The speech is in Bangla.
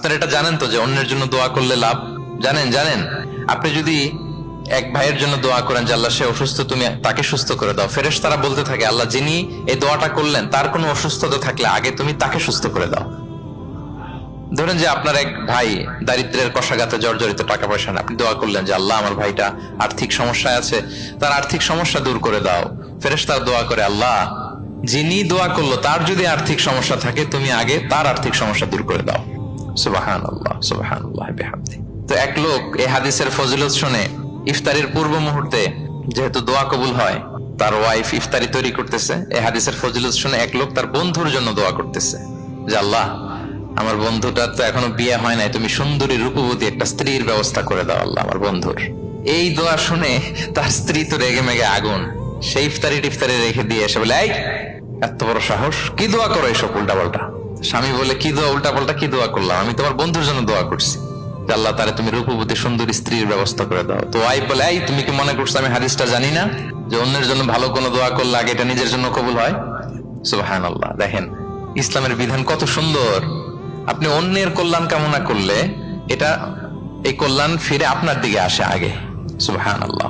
আপনারা এটা জানেন তো যে অন্যের জন্য দোয়া করলে লাভ? জানেন আপনি যদি এক ভাইয়ের জন্য দোয়া করেন যে আল্লাহ সে অসুস্থ, তুমি তাকে সুস্থ করে দাও, ফেরেশতারা বলতে থাকে আল্লাহ যিনি এই দোয়াটা করলেন তার কোনো অসুস্থতা থাকলে আগে তুমি তাকে সুস্থ করে দাও। ধরেন যে আপনার এক ভাই দারিদ্রের কষাঘাতে জর্জরিত, টাকা পয়সা না, আপনি দোয়া করলেন যে আল্লাহ আমার ভাইটা আর্থিক সমস্যায় আছে, তার আর্থিক সমস্যা দূর করে দাও। ফেরেশতারা দোয়া করে আল্লাহ যিনি দোয়া করলো তার যদি আর্থিক সমস্যা থাকে তুমি আগে তার আর্থিক সমস্যা দূর করে দাও। সুবহানাল্লাহ সুবহানাল্লাহ বিহামদি। তো এক লোক এই হাদিসের ফজিলত শুনে ইফতারির পূর্ব মুহূর্তে, যেহেতু দোয়া কবুল হয়, তার ওয়াইফ ইফতারি তৈরি করতেছে, এই হাদিসের ফজিলত শুনে এক লোক তার বন্ধুর জন্য দোয়া করতেছে যে আল্লাহ আমার বন্ধুটার তো এখনো বিয়ে হয় নাই, তুমি সুন্দরী রূপবতী একটা স্ত্রীর ব্যবস্থা করে দাও আল্লাহ আমার বন্ধুর। এই দোয়া শুনে তার স্ত্রী তো রেগে মেগে আগুন, সেই ইফতারি রেখে দিয়ে এসে বলে, এই এত বড় সাহস, কি দোয়া করো এসব উল্টা পাল্টা? স্বামী বলে, কি দোয়া উল্টা পাল্টা, কি দোয়া করলাম? আমি তোমার বন্ধুর জন্য দোয়া করছি যে আল্লাহ তারে তুমি রূপবতী সুন্দরী স্ত্রীর ব্যবস্থা করে দাও। তো ওয়াইফ বলে, এই তুমি কি মনে করছো আমি হাদিসটা জানি না যে অন্যের জন্য ভালো কোনো দোয়া করলে আগে এটা নিজের জন্য কবুল হয়? সুবহানাল্লাহ। দেখেন ইসলামের বিধান কত সুন্দর। আপনি অন্যের কল্যাণ কামনা করলে এটা, এই কল্যাণ ফিরে আপনার দিকে আসে আগে। সুবহানাল্লাহ।